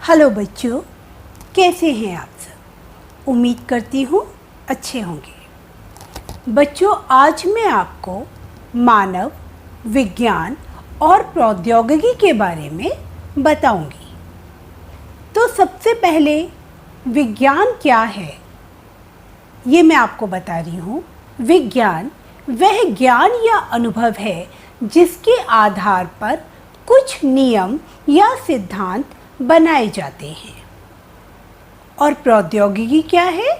Hello बच्चों, कैसे हैं आप सब। उम्मीद करती हूँ अच्छे होंगे। बच्चों, आज मैं आपको मानव विज्ञान और प्रौद्योगिकी के बारे में बताऊंगी। तो सबसे पहले विज्ञान क्या है ये मैं आपको बता रही हूँ। विज्ञान वह ज्ञान या अनुभव है जिसके आधार पर कुछ नियम या सिद्धांत बनाए जाते हैं। और प्रौद्योगिकी क्या है?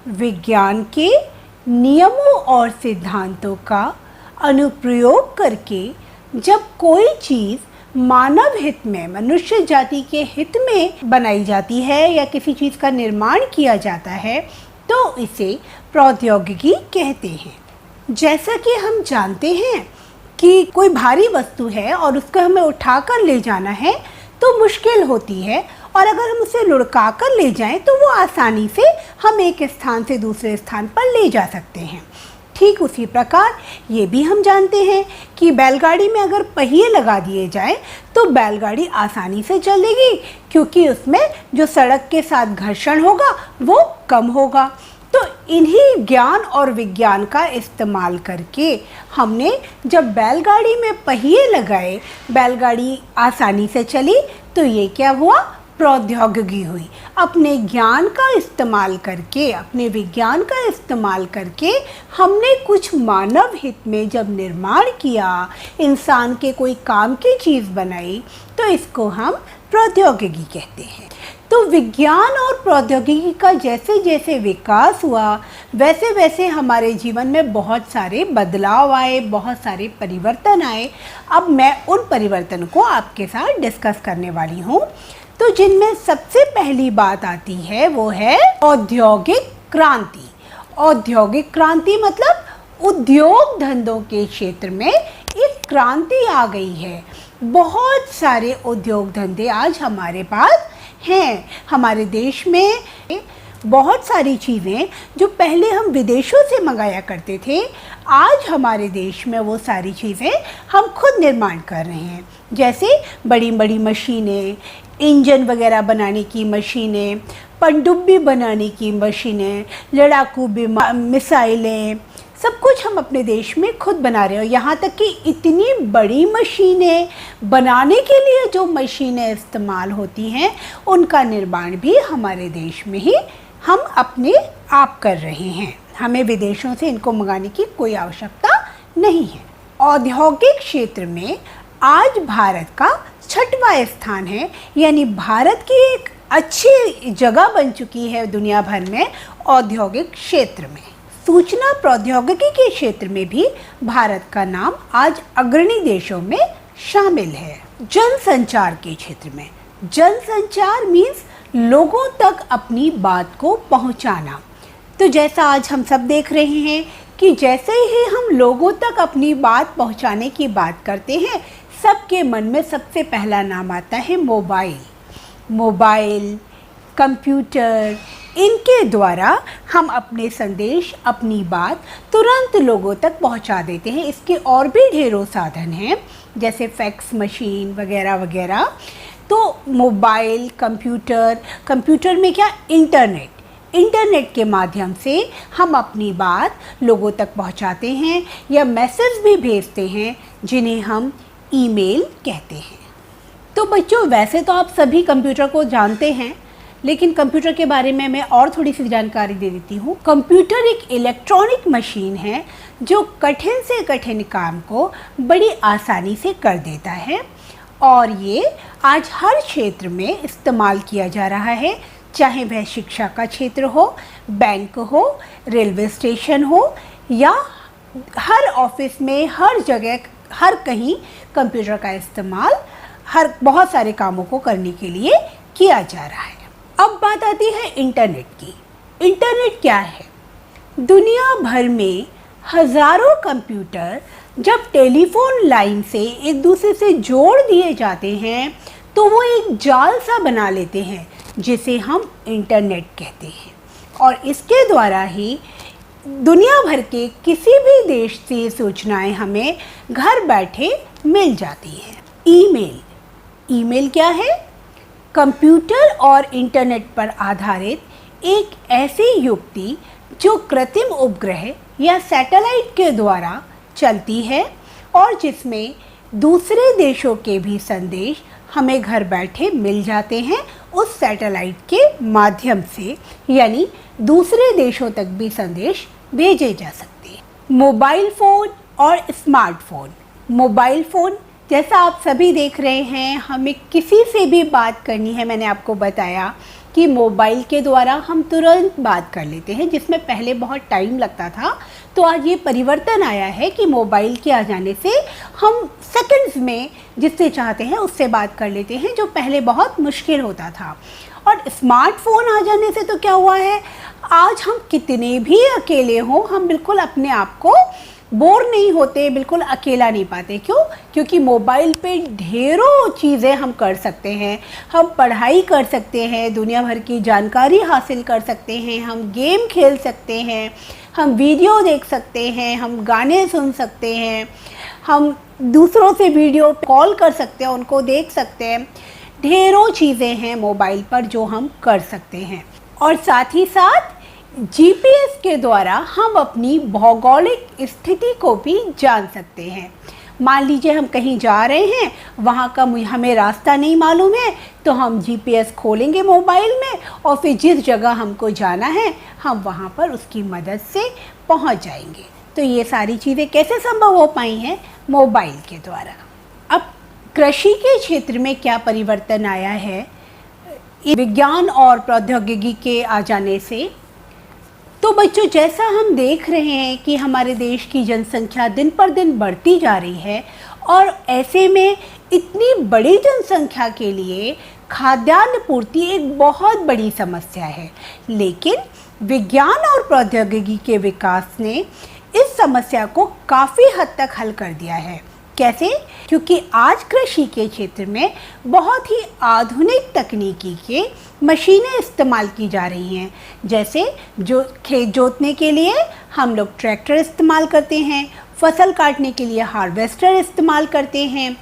विज्ञान के नियमों और सिद्धांतों का अनुप्रयोग करके जब कोई चीज़ मानव हित में, मनुष्य जाति के हित में बनाई जाती है या किसी चीज़ का निर्माण किया जाता है तो इसे प्रौद्योगिकी कहते हैं। जैसा कि हम जानते हैं कि कोई भारी वस्तु है और उसको हमें उठाकर ले जाना है तो मुश्किल होती है, और अगर हम उसे लुढ़का कर ले जाएं तो वो आसानी से हम एक स्थान से दूसरे स्थान पर ले जा सकते हैं। ठीक उसी प्रकार ये भी हम जानते हैं कि बैलगाड़ी में अगर पहिए लगा दिए जाएं तो बैलगाड़ी आसानी से चलेगी, क्योंकि उसमें जो सड़क के साथ घर्षण होगा वो कम होगा। तो इन्हीं ज्ञान और विज्ञान का इस्तेमाल करके हमने जब बैलगाड़ी में पहिए लगाए, बैलगाड़ी आसानी से चली, तो ये क्या हुआ? प्रौद्योगिकी हुई। अपने ज्ञान का इस्तेमाल करके, अपने विज्ञान का इस्तेमाल करके हमने कुछ मानव हित में जब निर्माण किया, इंसान के कोई काम की चीज़ बनाई, तो इसको हम प्रौद्योगिकी कहते हैं। तो विज्ञान और प्रौद्योगिकी का जैसे जैसे विकास हुआ वैसे वैसे हमारे जीवन में बहुत सारे बदलाव आए, बहुत सारे परिवर्तन आए। अब मैं उन परिवर्तनों को आपके साथ डिस्कस करने वाली हूँ। तो जिनमें सबसे पहली बात आती है वो है औद्योगिक क्रांति। औद्योगिक क्रांति मतलब उद्योग धंधों के क्षेत्र में एक क्रांति आ गई है। बहुत सारे उद्योग धंधे आज हमारे पास हैं। हमारे देश में बहुत सारी चीज़ें जो पहले हम विदेशों से मंगाया करते थे, आज हमारे देश में वो सारी चीज़ें हम खुद निर्माण कर रहे हैं। जैसे बड़ी बड़ी मशीनें, इंजन वगैरह बनाने की मशीनें, पनडुब्बी बनाने की मशीनें, लड़ाकू मिसाइलें, सब कुछ हम अपने देश में खुद बना रहे हैं। यहाँ तक कि इतनी बड़ी मशीनें बनाने के लिए जो मशीनें इस्तेमाल होती हैं उनका निर्माण भी हमारे देश में ही हम अपने आप कर रहे हैं। हमें विदेशों से इनको मंगाने की कोई आवश्यकता नहीं है। औद्योगिक क्षेत्र में आज भारत का 6वां स्थान है, यानी भारत की एक अच्छी जगह बन चुकी है दुनिया भर में औद्योगिक क्षेत्र में। सूचना प्रौद्योगिकी के क्षेत्र में भी भारत का नाम आज अग्रणी देशों में शामिल है। जनसंचार के क्षेत्र में, जनसंचार मीन्स लोगों तक अपनी बात को पहुंचाना। तो जैसा आज हम सब देख रहे हैं कि जैसे ही हम लोगों तक अपनी बात पहुंचाने की बात करते हैं, सबके मन में सबसे पहला नाम आता है मोबाइल। मोबाइल, कंप्यूटर, इनके द्वारा हम अपने संदेश, अपनी बात तुरंत लोगों तक पहुंचा देते हैं। इसके और भी ढेरों साधन हैं, जैसे फैक्स मशीन वगैरह वगैरह। तो मोबाइल, कंप्यूटर में क्या? इंटरनेट के माध्यम से हम अपनी बात लोगों तक पहुंचाते हैं या मैसेज भी भेजते हैं, जिन्हें हम ईमेल कहते हैं। तो बच्चों, वैसे तो आप सभी कंप्यूटर को जानते हैं, लेकिन कंप्यूटर के बारे में मैं और थोड़ी सी जानकारी दे देती हूँ। कंप्यूटर एक इलेक्ट्रॉनिक मशीन है जो कठिन से कठिन काम को बड़ी आसानी से कर देता है, और ये आज हर क्षेत्र में इस्तेमाल किया जा रहा है, चाहे वह शिक्षा का क्षेत्र हो, बैंक हो, रेलवे स्टेशन हो, या हर ऑफिस में, हर जगह, हर कहीं कंप्यूटर का इस्तेमाल बहुत सारे कामों को करने के लिए किया जा रहा है। अब बात आती है इंटरनेट की। इंटरनेट क्या है? दुनिया भर में हजारों कंप्यूटर जब टेलीफोन लाइन से एक दूसरे से जोड़ दिए जाते हैं तो वो एक जाल सा बना लेते हैं, जिसे हम इंटरनेट कहते हैं। और इसके द्वारा ही दुनिया भर के किसी भी देश से सूचनाएं हमें घर बैठे मिल जाती हैं। ईमेल क्या है? कंप्यूटर और इंटरनेट पर आधारित एक ऐसी युक्ति जो कृत्रिम उपग्रह या सैटेलाइट के द्वारा चलती है और जिसमें दूसरे देशों के भी संदेश हमें घर बैठे मिल जाते हैं उस सैटेलाइट के माध्यम से, यानी दूसरे देशों तक भी संदेश भेजे जा सकते हैं। मोबाइल फ़ोन और स्मार्टफोन। मोबाइल फ़ोन जैसा आप सभी देख रहे हैं, हमें किसी से भी बात करनी है, मैंने आपको बताया कि मोबाइल के द्वारा हम तुरंत बात कर लेते हैं, जिसमें पहले बहुत टाइम लगता था। तो आज ये परिवर्तन आया है कि मोबाइल के आ जाने से हम सेकंड्स में जिससे चाहते हैं उससे बात कर लेते हैं, जो पहले बहुत मुश्किल होता था। और स्मार्टफोन आ जाने से तो क्या हुआ है, आज हम कितने भी अकेले हों, हम बिल्कुल अपने आप को बोर नहीं होते, बिल्कुल अकेला नहीं पाते। क्यों? क्योंकि मोबाइल पे ढेरों चीज़ें हम कर सकते हैं। हम पढ़ाई कर सकते हैं, दुनिया भर की जानकारी हासिल कर सकते हैं, हम गेम खेल सकते हैं, हम वीडियो देख सकते हैं, हम गाने सुन सकते हैं, हम दूसरों से वीडियो कॉल कर सकते हैं, उनको देख सकते हैं। ढेरों चीज़ें हैं मोबाइल पर जो हम कर सकते हैं। और साथ ही साथ जीपीएस के द्वारा हम अपनी भौगोलिक स्थिति को भी जान सकते हैं। मान लीजिए हम कहीं जा रहे हैं, वहाँ का हमें रास्ता नहीं मालूम है, तो हम जीपीएस खोलेंगे मोबाइल में और फिर जिस जगह हमको जाना है हम वहाँ पर उसकी मदद से पहुँच जाएंगे। तो ये सारी चीज़ें कैसे संभव हो पाई हैं? मोबाइल के द्वारा। अब कृषि के क्षेत्र में क्या परिवर्तन आया है विज्ञान और प्रौद्योगिकी के आ जाने से? तो बच्चों, जैसा हम देख रहे हैं कि हमारे देश की जनसंख्या दिन पर दिन बढ़ती जा रही है और ऐसे में इतनी बड़ी जनसंख्या के लिए खाद्यान्न पूर्ति एक बहुत बड़ी समस्या है। लेकिन विज्ञान और प्रौद्योगिकी के विकास ने इस समस्या को काफ़ी हद तक हल कर दिया है। कैसे? क्योंकि आज कृषि के क्षेत्र में बहुत ही आधुनिक तकनीकी के मशीनें इस्तेमाल की जा रही हैं। जैसे जो खेत जोतने के लिए हम लोग ट्रैक्टर इस्तेमाल करते हैं, फसल काटने के लिए हार्वेस्टर इस्तेमाल करते हैं,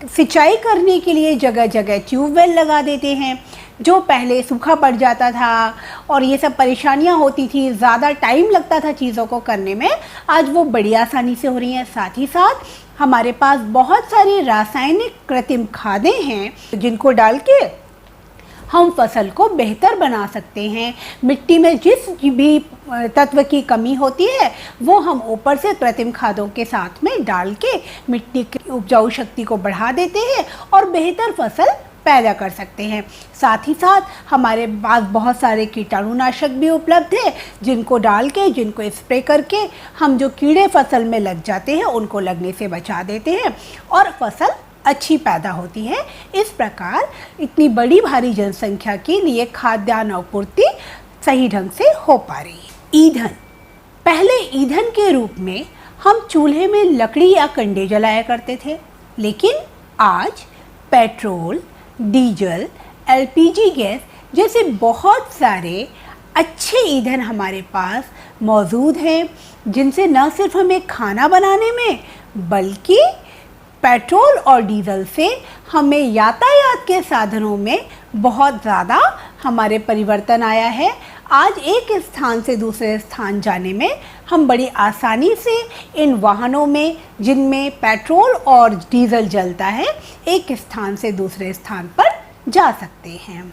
सिंचाई करने के लिए जगह जगह ट्यूबवेल लगा देते हैं। जो पहले सूखा पड़ जाता था और ये सब परेशानियां होती थी, ज़्यादा टाइम लगता था चीज़ों को करने में, आज वो बड़ी आसानी से हो रही हैं। साथ ही साथ हमारे पास बहुत सारी रासायनिक कृत्रिम खादें हैं जिनको डाल के हम फसल को बेहतर बना सकते हैं। मिट्टी में जिस भी तत्व की कमी होती है वो हम ऊपर से कृत्रिम खादों के साथ में डाल के मिट्टी की उपजाऊ शक्ति को बढ़ा देते हैं और बेहतर फसल पैदा कर सकते हैं। साथ ही साथ हमारे पास बहुत सारे कीटाणुनाशक भी उपलब्ध है जिनको डाल के, जिनको स्प्रे करके हम जो कीड़े फसल में लग जाते हैं उनको लगने से बचा देते हैं और फसल अच्छी पैदा होती है। इस प्रकार इतनी बड़ी भारी जनसंख्या के लिए खाद्यान्न आपूर्ति सही ढंग से हो पा रही है। ईंधन। पहले ईंधन के रूप में हम चूल्हे में लकड़ी या कंडे जलाया करते थे, लेकिन आज पेट्रोल, डीजल, एलपीजी गैस जैसे बहुत सारे अच्छे ईंधन हमारे पास मौजूद हैं, जिनसे न सिर्फ हमें खाना बनाने में बल्कि पेट्रोल और डीजल से हमें यातायात के साधनों में बहुत ज़्यादा हमारे परिवर्तन आया है। आज एक स्थान से दूसरे स्थान जाने में हम बड़ी आसानी से इन वाहनों में, जिनमें पेट्रोल और डीजल जलता है, एक स्थान से दूसरे स्थान पर जा सकते हैं।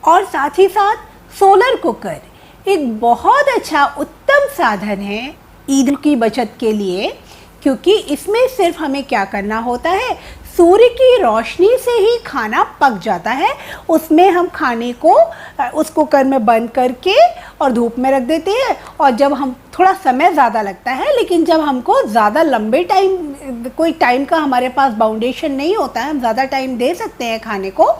और साथ ही साथ सोलर कुकर एक बहुत अच्छा उत्तम साधन है ईंधन की बचत के लिए, क्योंकि इसमें सिर्फ हमें क्या करना होता है, सूर्य की रोशनी से ही खाना पक जाता है। उसमें हम खाने को उस कुकर में बंद करके और धूप में रख देते हैं और जब हम थोड़ा समय ज़्यादा लगता है, लेकिन जब हमको ज़्यादा लंबे टाइम, कोई टाइम का हमारे पास बाउंडेशन नहीं होता है, हम ज़्यादा टाइम दे सकते हैं खाने को,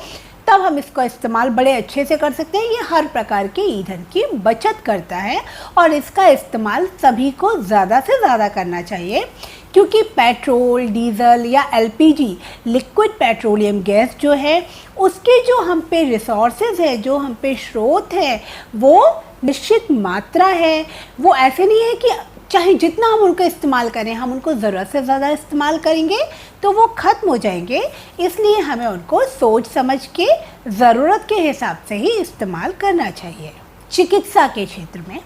तब हम इसका इस्तेमाल बड़े अच्छे से कर सकते हैं। ये हर प्रकार के ईंधन की बचत करता है और इसका इस्तेमाल सभी को ज़्यादा से ज़्यादा करना चाहिए, क्योंकि पेट्रोल, डीजल या एलपीजी, लिक्विड पेट्रोलियम गैस जो है, उसके जो हम पे रिसोर्सेज है, जो हम पे स्रोत है, वो निश्चित मात्रा है। वो ऐसे नहीं है कि चाहे जितना हम उनका इस्तेमाल करें, हम उनको ज़रूरत से ज़्यादा इस्तेमाल करेंगे तो वो खत्म हो जाएंगे। इसलिए हमें उनको सोच समझ के ज़रूरत के हिसाब से ही इस्तेमाल करना चाहिए। चिकित्सा के क्षेत्र में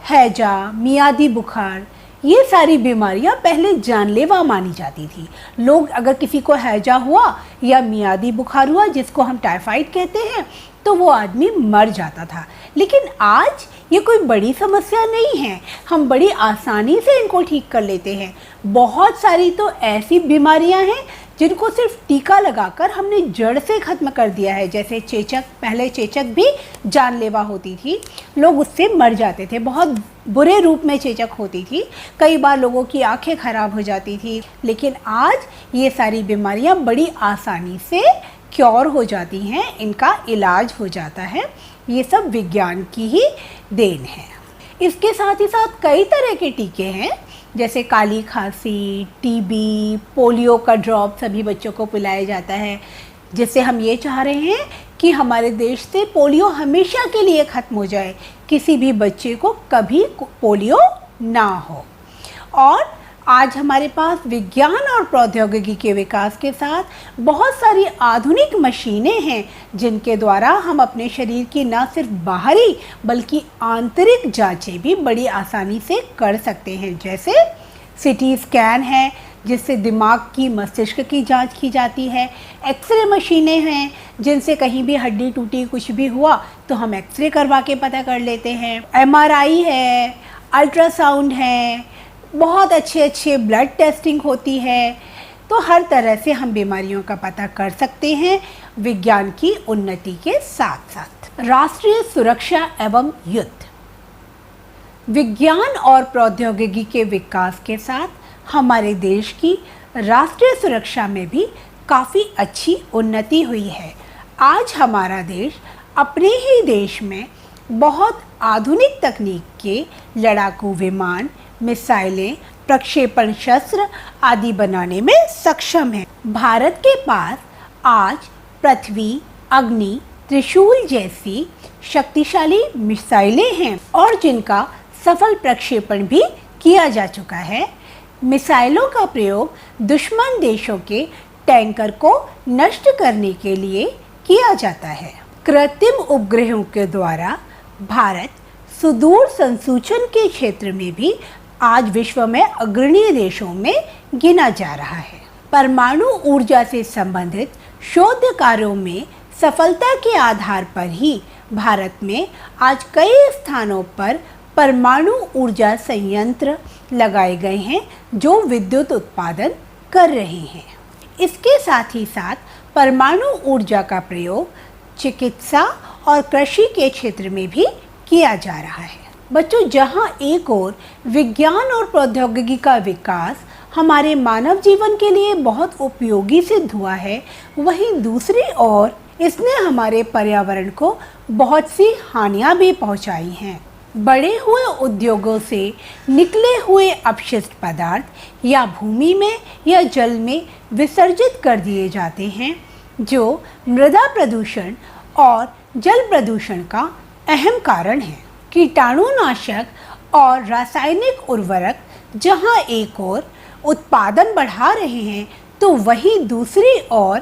हैजा, मियादी बुखार, ये सारी बीमारियां पहले जानलेवा मानी जाती थी। लोग अगर किसी को हैजा हुआ या मियादी बुखार हुआ, जिसको हम टाइफाइड कहते हैं, तो वो आदमी मर जाता था। लेकिन आज ये कोई बड़ी समस्या नहीं है, हम बड़ी आसानी से इनको ठीक कर लेते हैं। बहुत सारी तो ऐसी बीमारियां हैं जिनको सिर्फ टीका लगाकर हमने जड़ से ख़त्म कर दिया है। जैसे चेचक, पहले चेचक भी जानलेवा होती थी, लोग उससे मर जाते थे, बहुत बुरे रूप में चेचक होती थी, कई बार लोगों की आंखें खराब हो जाती थी। लेकिन आज ये सारी बीमारियां बड़ी आसानी से क्योर हो जाती हैं, इनका इलाज हो जाता है। ये सब विज्ञान की ही देन है। इसके साथ ही साथ कई तरह के टीके हैं, जैसे काली खांसी, टीबी, पोलियो का ड्रॉप सभी बच्चों को पिलाया जाता है, जिससे हम ये चाह रहे हैं कि हमारे देश से पोलियो हमेशा के लिए ख़त्म हो जाए, किसी भी बच्चे को कभी पोलियो ना हो। और आज हमारे पास विज्ञान और प्रौद्योगिकी के विकास के साथ बहुत सारी आधुनिक मशीनें हैं, जिनके द्वारा हम अपने शरीर की न सिर्फ बाहरी बल्कि आंतरिक जांचें भी बड़ी आसानी से कर सकते हैं। जैसे सीटी स्कैन है, जिससे दिमाग की, मस्तिष्क की जांच की जाती है। एक्सरे मशीनें हैं, जिनसे कहीं भी हड्डी टूटी, कुछ भी हुआ तो हम एक्सरे करवा के पता कर लेते हैं। एमआरआई है, अल्ट्रासाउंड है, बहुत अच्छे ब्लड टेस्टिंग होती है। तो हर तरह से हम बीमारियों का पता कर सकते हैं विज्ञान की उन्नति के साथ साथ। राष्ट्रीय सुरक्षा एवं युद्ध। विज्ञान और प्रौद्योगिकी के विकास के साथ हमारे देश की राष्ट्रीय सुरक्षा में भी काफ़ी अच्छी उन्नति हुई है। आज हमारा देश अपने ही देश में बहुत आधुनिक तकनीक के लड़ाकू विमान, मिसाइलें, प्रक्षेपण शस्त्र आदि बनाने में सक्षम है। भारत के पास आज पृथ्वी, अग्नि, त्रिशूल जैसी शक्तिशाली मिसाइलें हैं और जिनका सफल प्रक्षेपण भी किया जा चुका है। मिसाइलों का प्रयोग दुश्मन देशों के टैंकर को नष्ट करने के लिए किया जाता है। कृत्रिम उपग्रहों के द्वारा भारत सुदूर संसूचन के क्षेत्र में भी आज विश्व में अग्रणी देशों में गिना जा रहा है। परमाणु ऊर्जा से संबंधित शोध कार्यों में सफलता के आधार पर ही भारत में आज कई स्थानों पर परमाणु ऊर्जा संयंत्र लगाए गए हैं जो विद्युत उत्पादन कर रहे हैं। इसके साथ ही साथ परमाणु ऊर्जा का प्रयोग चिकित्सा और कृषि के क्षेत्र में भी किया जा रहा है। बच्चों, जहां एक ओर विज्ञान और प्रौद्योगिकी का विकास हमारे मानव जीवन के लिए बहुत उपयोगी सिद्ध हुआ है, वहीं दूसरी ओर इसने हमारे पर्यावरण को बहुत सी हानियां भी पहुंचाई हैं। बड़े हुए उद्योगों से निकले हुए अपशिष्ट पदार्थ या भूमि में या जल में विसर्जित कर दिए जाते हैं, जो मृदा प्रदूषण और जल प्रदूषण का अहम कारण है। कीटाणुनाशक और रासायनिक उर्वरक जहां एक ओर उत्पादन बढ़ा रहे हैं, तो वहीं दूसरी ओर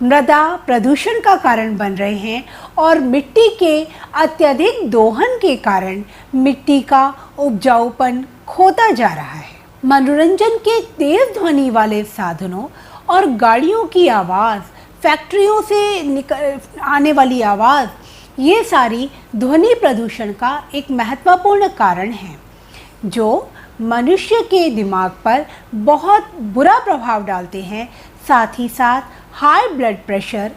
मृदा प्रदूषण का कारण बन रहे हैं और मिट्टी के अत्यधिक दोहन के कारण मिट्टी का उपजाऊपन खोता जा रहा है। मनोरंजन के तेज ध्वनि वाले साधनों और गाड़ियों की आवाज़, फैक्ट्रियों से आने वाली आवाज़, ये सारी ध्वनि प्रदूषण का एक महत्वपूर्ण कारण है, जो मनुष्य के दिमाग पर बहुत बुरा प्रभाव डालते हैं। साथ ही साथ हाई ब्लड प्रेशर,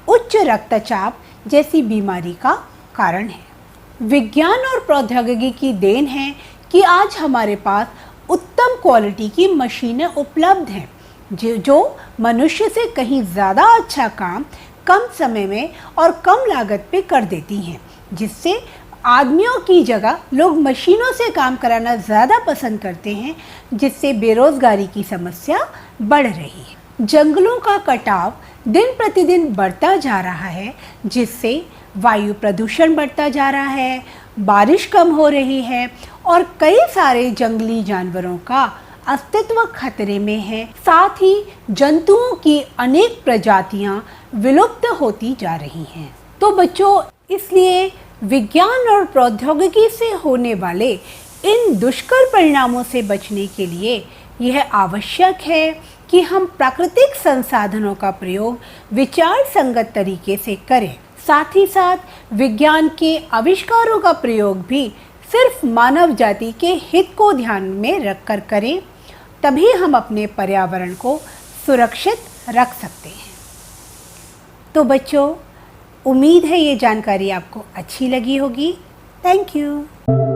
उच्च रक्तचाप जैसी बीमारी का कारण है। विज्ञान और प्रौद्योगिकी की देन है कि आज हमारे पास उत्तम क्वालिटी की मशीनें उपलब्ध हैं, जो मनुष्य से कहीं ज़्यादा अच्छा काम कम समय में और कम लागत पे कर देती हैं, जिससे आदमियों की जगह लोग मशीनों से काम कराना ज़्यादा पसंद करते हैं, जिससे बेरोज़गारी की समस्या बढ़ रही है। जंगलों का कटाव दिन प्रतिदिन बढ़ता जा रहा है, जिससे वायु प्रदूषण बढ़ता जा रहा है, बारिश कम हो रही है और कई सारे जंगली जानवरों का अस्तित्व खतरे में है। साथ ही जंतुओं की अनेक प्रजातियां विलुप्त होती जा रही हैं। तो बच्चों, इसलिए विज्ञान और प्रौद्योगिकी से होने वाले इन दुष्कर परिणामों से बचने के लिए यह आवश्यक है कि हम प्राकृतिक संसाधनों का प्रयोग विचार संगत तरीके से करें। साथ ही साथ विज्ञान के आविष्कारों का प्रयोग भी सिर्फ मानव जाति के हित को ध्यान में रखकर करें, तभी हम अपने पर्यावरण को सुरक्षित रख सकते हैं। तो बच्चों, उम्मीद है ये जानकारी आपको अच्छी लगी होगी। Thank you.